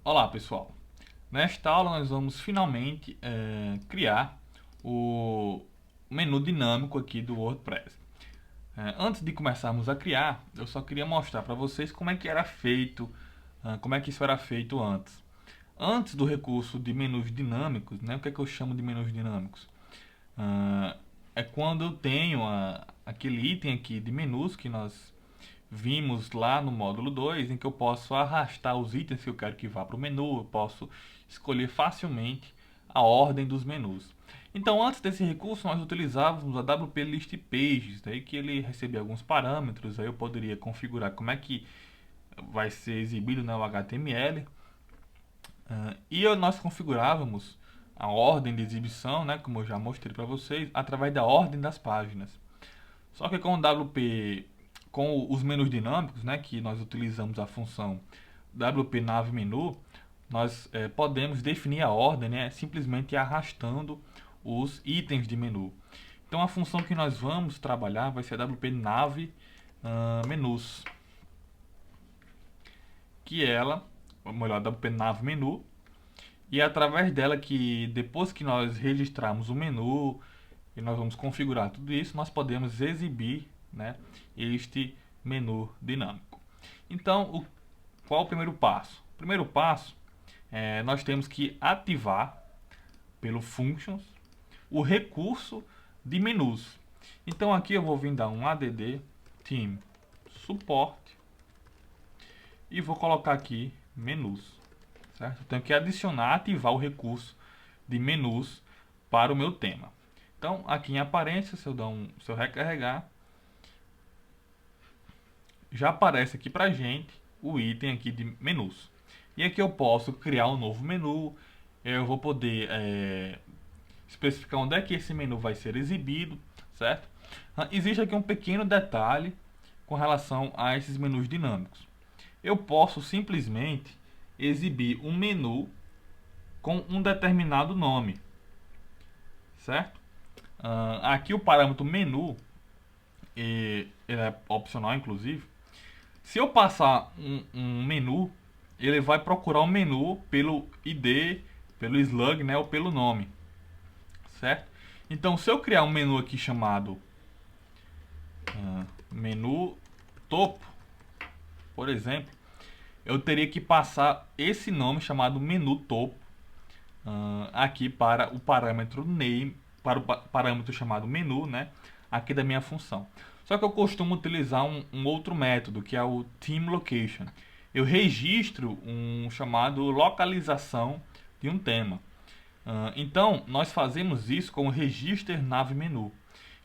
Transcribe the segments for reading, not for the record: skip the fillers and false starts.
Olá pessoal, nesta aula nós vamos finalmente criar o menu dinâmico aqui do WordPress. Antes de começarmos a criar, eu só queria mostrar para vocês como é que era feito, como é que isso era feito antes. Antes do recurso de menus dinâmicos, né, o que é que eu chamo de menus dinâmicos? É quando eu tenho aquele item aqui de menus que nós vimos lá no módulo 2, em que eu posso arrastar os itens que eu quero que vá para o menu, eu posso escolher facilmente a ordem dos menus. Então, antes desse recurso, nós utilizávamos a WP List Pages, daí que ele recebia alguns parâmetros, aí eu poderia configurar como é que vai ser exibido no HTML, e nós configurávamos a ordem de exibição, né, como eu já mostrei para vocês, através da ordem das páginas. Só que com o WP, com os menus dinâmicos, né, que nós utilizamos a função WP Nav Menu, nós podemos definir a ordem, né, simplesmente arrastando os itens de menu. Então a função que nós vamos trabalhar vai ser a WP Nav Menus, que ela, ou melhor, a WP Nav Menu, e é através dela que depois que nós registrarmos o menu e nós vamos configurar tudo isso, nós podemos exibir, né, este menu dinâmico. Então, qual o primeiro passo? O primeiro passo nós temos que ativar pelo functions o recurso de menus. Então aqui eu vou vir dar um add team support e vou colocar aqui menus, certo? Eu tenho que adicionar, ativar o recurso de menus para o meu tema. Então, aqui em aparência, se eu recarregar, já aparece aqui pra gente o item aqui de menus. E aqui eu posso criar um novo menu, eu vou poder especificar onde é que esse menu vai ser exibido, certo? Existe aqui um pequeno detalhe com relação a esses menus dinâmicos. Eu posso simplesmente exibir um menu com um determinado nome, certo? Aqui o parâmetro menu, ele é opcional inclusive. Se eu passar um menu, ele vai procurar o menu pelo ID, pelo slug, né, ou pelo nome, certo? Então, se eu criar um menu aqui chamado menu topo, por exemplo, eu teria que passar esse nome chamado menu topo aqui para o parâmetro name, para o parâmetro chamado menu, né, aqui da minha função. Só que eu costumo utilizar um outro método, que é o team location. Eu registro um chamado localização de um tema. Então, nós fazemos isso com o register nav menu.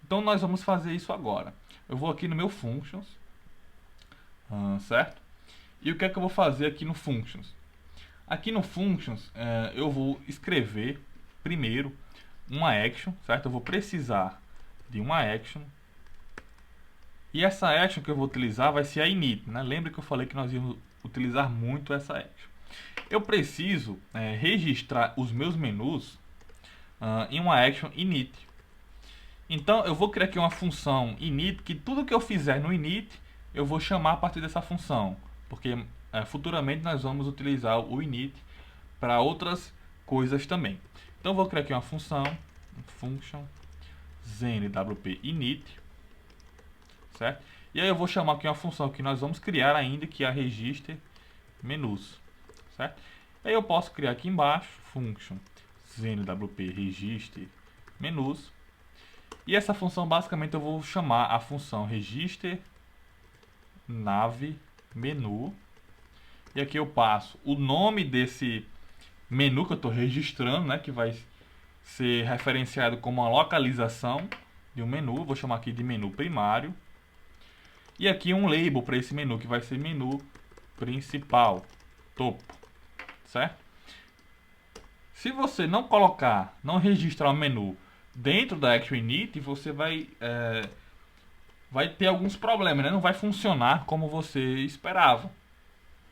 Então, nós vamos fazer isso agora. Eu vou aqui no meu functions, certo? E o que é que eu vou fazer aqui no functions? Aqui no functions, eu vou escrever primeiro uma action, certo? Eu vou precisar de uma action. E essa action que eu vou utilizar vai ser a init, né? Lembra que eu falei que nós íamos utilizar muito essa action. Eu preciso registrar os meus menus em uma action init. Então eu vou criar aqui uma função init, que tudo que eu fizer no init eu vou chamar a partir dessa função, porque futuramente nós vamos utilizar o init para outras coisas também. Então eu vou criar aqui uma função, function znwp init, certo? E aí eu vou chamar aqui uma função que nós vamos criar ainda, que é a register menus, certo? Aí eu posso criar aqui embaixo function znwp register menus, e essa função basicamente eu vou chamar a função register nav menu, e aqui eu passo o nome desse menu que eu estou registrando, né, que vai ser referenciado como uma localização de um menu. Vou chamar aqui de menu primário. E aqui um label para esse menu, que vai ser menu principal, topo, certo? Se você não colocar, não registrar o menu dentro da action init, você vai ter alguns problemas, né? Não vai funcionar como você esperava.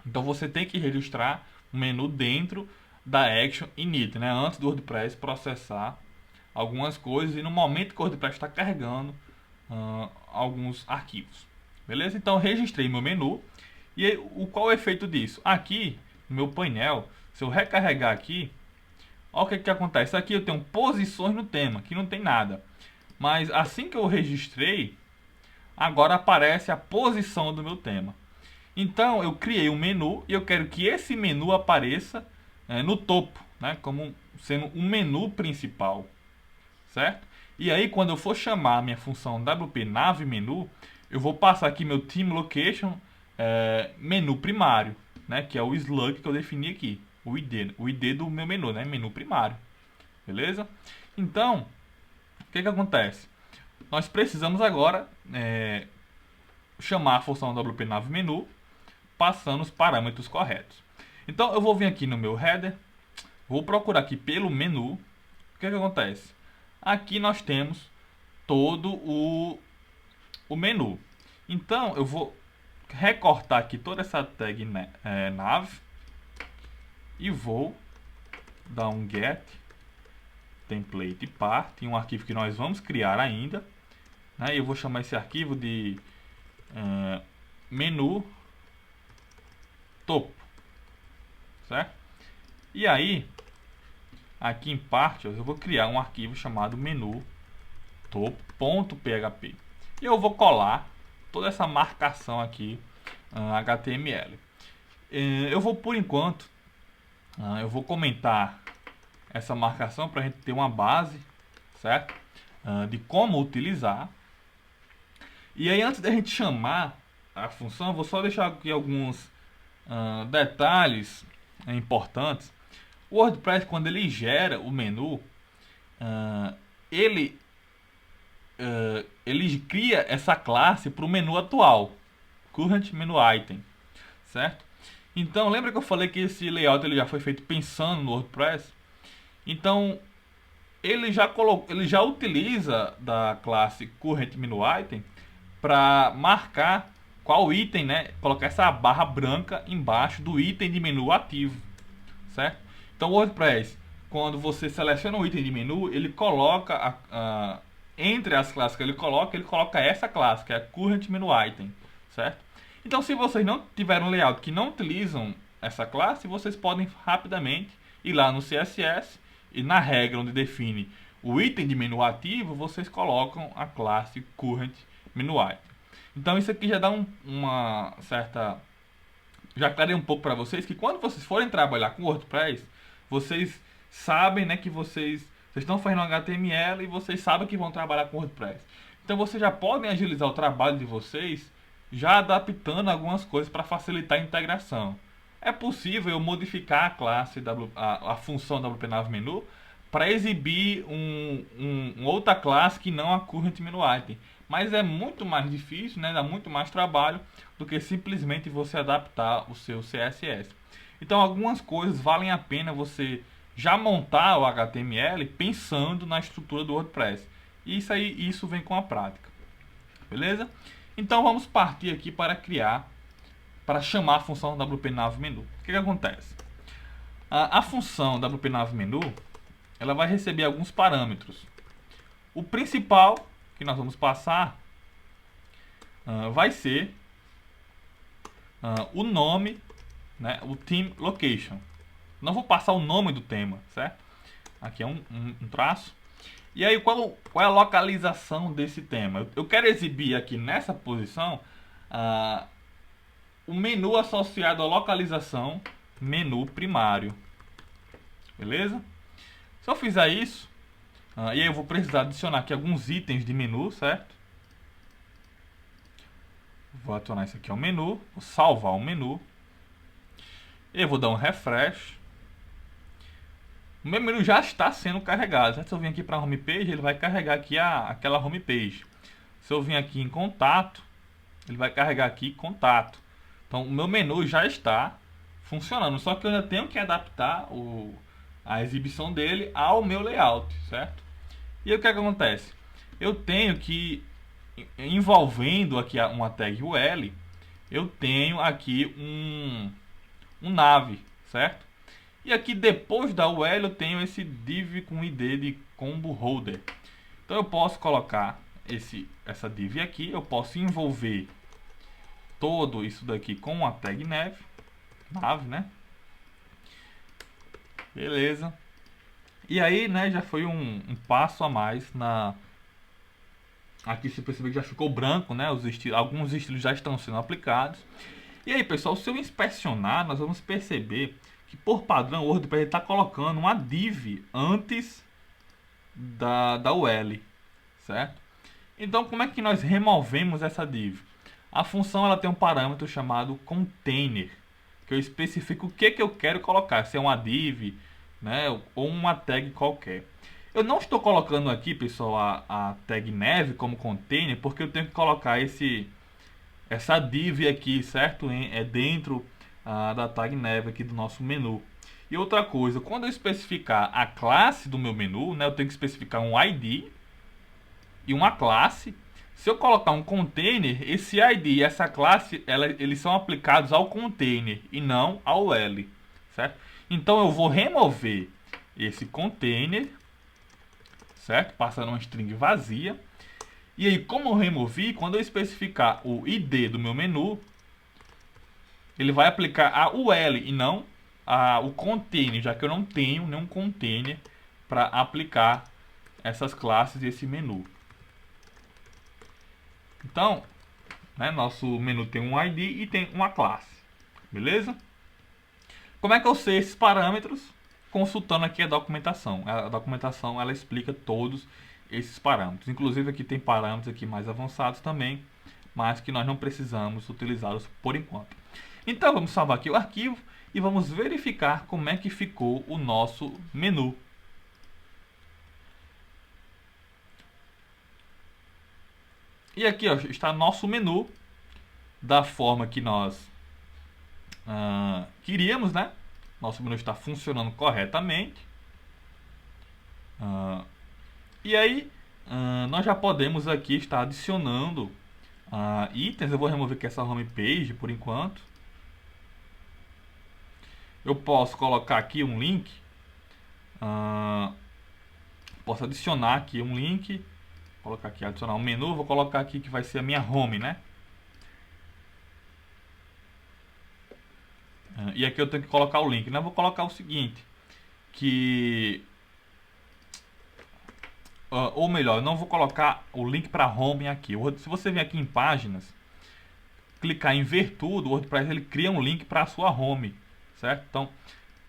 Então você tem que registrar o menu dentro da action init, né? Antes do WordPress processar algumas coisas e no momento que o WordPress está carregando alguns arquivos. Beleza? Então registrei meu menu. E aí, qual é o efeito disso? Aqui no meu painel, se eu recarregar aqui, olha o que acontece. Aqui eu tenho posições no tema, que não tem nada. Mas assim que eu registrei, agora aparece a posição do meu tema. Então eu criei um menu e eu quero que esse menu apareça no topo, né, como sendo um menu principal, certo? E aí quando eu for chamar a minha função WP Nav Menu, eu vou passar aqui meu Team Location menu primário, né, que é o slug que eu defini aqui, o ID do meu menu, né, menu primário, beleza? Então, o que acontece? Nós precisamos agora chamar a função WP Nav Menu passando os parâmetros corretos. Então eu vou vir aqui no meu header, vou procurar aqui pelo menu. O que acontece? Aqui nós temos todo o menu. Então eu vou recortar aqui toda essa tag nav e vou dar um get template part, um arquivo que nós vamos criar ainda, né? Eu vou chamar esse arquivo de menu topo, certo? E aí aqui em particles eu vou criar um arquivo chamado menu topo.php e eu vou colar toda essa marcação aqui HTML. Eu vou, por enquanto, eu vou comentar essa marcação para a gente ter uma base, certo? De como utilizar. E aí, antes da gente chamar a função, eu vou só deixar aqui alguns detalhes importantes. O WordPress, quando ele gera o menu, ele cria essa classe para o menu atual, Current Menu Item, certo? Então, lembra que eu falei que esse layout ele já foi feito pensando no WordPress? Então, ele já utiliza da classe Current Menu Item para marcar qual item, né? Colocar essa barra branca embaixo do item de menu ativo, certo? Então, o WordPress, quando você seleciona um item de menu, ele coloca entre as classes que ele coloca essa classe, que é a Current Menu Item, certo? Então, se vocês não tiverem um layout que não utilizam essa classe, vocês podem rapidamente ir lá no CSS e na regra onde define o item de menu ativo, vocês colocam a classe Current Menu Item. Então, isso aqui já dá uma certa... Já aclarei um pouco para vocês que quando vocês forem trabalhar com WordPress, vocês sabem, né, que vocês estão fazendo HTML e vocês sabem que vão trabalhar com WordPress. Então, vocês já podem agilizar o trabalho de vocês já adaptando algumas coisas para facilitar a integração. É possível eu modificar a classe, a função WP Nav Menu para exibir outra classe que não a Current Menu Item. Mas é muito mais difícil, né? Dá muito mais trabalho do que simplesmente você adaptar o seu CSS. Então algumas coisas valem a pena você já montar o HTML pensando na estrutura do WordPress. E isso vem com a prática. Beleza? Então vamos partir aqui para chamar a função WP Nav Menu. O que acontece? A função WP Nav Menu, ela vai receber alguns parâmetros. O principal que nós vamos passar vai ser o nome, né, o Theme Location. Não vou passar o nome do tema, certo? Aqui é um traço. E aí, qual é a localização desse tema? Eu quero exibir aqui nessa posição o menu associado à localização menu primário. Beleza? Se eu fizer isso, e aí eu vou precisar adicionar aqui alguns itens de menu, certo? Vou adicionar isso aqui ao menu, vou salvar o menu. Eu vou dar um refresh. O meu menu já está sendo carregado. Se eu vim aqui para a homepage, ele vai carregar aqui aquela homepage. Se eu vim aqui em contato, ele vai carregar aqui contato. Então o meu menu já está funcionando. Só que eu ainda tenho que adaptar a exibição dele ao meu layout, certo? E aí o que acontece? Eu tenho que, envolvendo aqui uma tag UL, eu tenho aqui um nav, certo? E aqui depois da UL eu tenho esse div com ID de combo holder. Então eu posso colocar essa div aqui, eu posso envolver todo isso daqui com a tag nav, né? Beleza. E aí, né, já foi um passo a mais na... Aqui você percebeu que já ficou branco, né? Alguns estilos já estão sendo aplicados. E aí, pessoal, se eu inspecionar, nós vamos perceber que, por padrão, o WordPress está colocando uma div antes da UL, certo? Então, como é que nós removemos essa div? A função ela tem um parâmetro chamado container, que eu especifico o que eu quero colocar, se é uma div, né, ou uma tag qualquer. Eu não estou colocando aqui, pessoal, a tag neve como container, porque eu tenho que colocar essa div aqui, certo? É dentro da tag neve aqui do nosso menu. E outra coisa, quando eu especificar a classe do meu menu, né, eu tenho que especificar um ID e uma classe. Se eu colocar um container, esse ID e essa classe, eles são aplicados ao container e não ao L, certo? Então eu vou remover esse container, certo? Passando uma string vazia. E aí, como eu removi, quando eu especificar o ID do meu menu, ele vai aplicar a UL e não o container, já que eu não tenho nenhum container para aplicar essas classes e esse menu. Então, né, nosso menu tem um ID e tem uma classe, beleza? Como é que eu sei esses parâmetros? Consultando aqui a documentação. A documentação ela explica todos esses parâmetros. Inclusive aqui tem parâmetros aqui mais avançados também, mas que nós não precisamos utilizá-los por enquanto. Então vamos salvar aqui o arquivo e vamos verificar como é que ficou o nosso menu. E aqui ó, está nosso menu da forma que nós queríamos, né? Nosso menu está funcionando corretamente. E aí nós já podemos aqui estar adicionando itens. Eu vou remover aqui essa homepage por enquanto. Eu posso colocar aqui um link. Posso adicionar aqui um link. Vou colocar aqui adicionar um menu. Vou colocar aqui que vai ser a minha home, né? E aqui eu tenho que colocar o link, né? Eu vou colocar o seguinte, que ou melhor, eu não vou colocar o link para home aqui. Se você vir aqui em páginas, clicar em ver tudo, o WordPress ele cria um link para a sua home, certo? Então,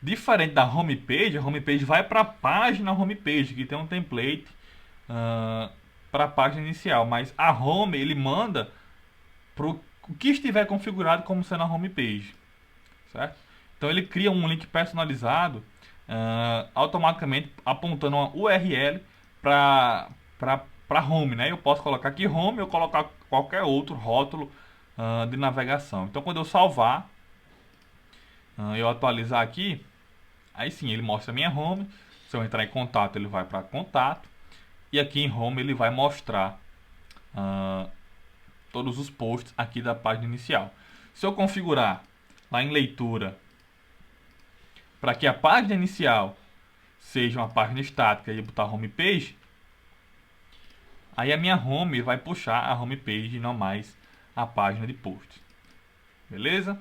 diferente da homepage, a homepage vai para a página homepage, que tem um template para a página inicial, mas a home ele manda para o que estiver configurado como sendo a homepage, certo? Então ele cria um link personalizado automaticamente apontando uma URL para home, né? Eu posso colocar aqui home ou colocar qualquer outro rótulo de navegação. Então quando eu salvar, eu atualizar aqui, aí sim ele mostra a minha home. Se eu entrar em contato, ele vai para contato, e aqui em home ele vai mostrar todos os posts aqui da página inicial. Se eu configurar lá em leitura para que a página inicial seja uma página estática e botar homepage, aí a minha home vai puxar a homepage e não mais a página de posts. Beleza?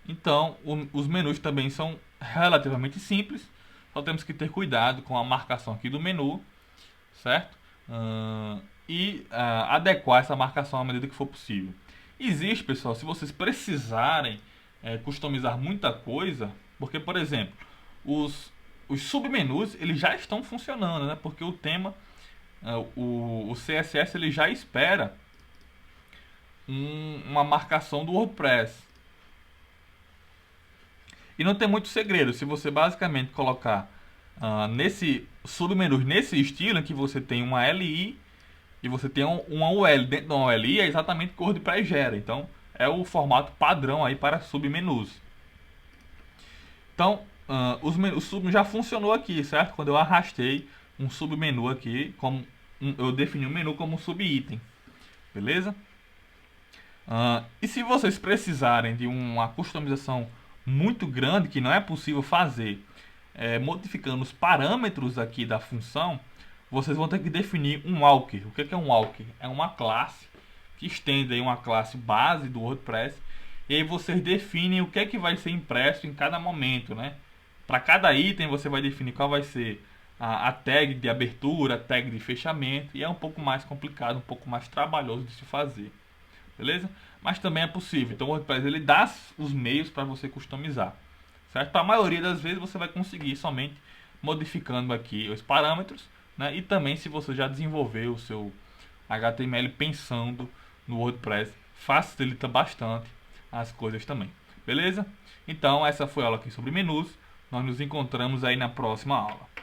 Então, os menus também são relativamente simples. Só temos que ter cuidado com a marcação aqui do menu, certo? E adequar essa marcação à medida que for possível. Existe, pessoal, se vocês precisarem customizar muita coisa, porque, por exemplo, os submenus eles já estão funcionando, né? Porque o tema, o CSS ele já espera uma marcação do WordPress. E não tem muito segredo. Se você basicamente colocar nesse submenu, nesse estilo, em que você tem uma LI e você tem uma UL, dentro da UL é exatamente o que o WordPress gera. Então é o formato padrão aí para submenus. Então o submenu já funcionou aqui, certo? Quando eu arrastei um submenu aqui, eu defini o menu como um subitem, beleza? E se vocês precisarem de uma customização muito grande, que não é possível fazer modificando os parâmetros aqui da função, vocês vão ter que definir um walker. O que é um walker? É uma classe que estende aí uma classe base do WordPress, e aí vocês definem o que é que vai ser impresso em cada momento, né? Para cada item você vai definir qual vai ser a tag de abertura, a tag de fechamento, e é um pouco mais complicado, um pouco mais trabalhoso de se fazer, beleza? Mas também é possível. Então o WordPress ele dá os meios para você customizar, certo? Para a maioria das vezes você vai conseguir somente modificando aqui os parâmetros, né? E também se você já desenvolveu o seu HTML pensando no WordPress, facilita bastante as coisas também, beleza? Então essa foi a aula aqui sobre menus. Nós nos encontramos aí na próxima aula.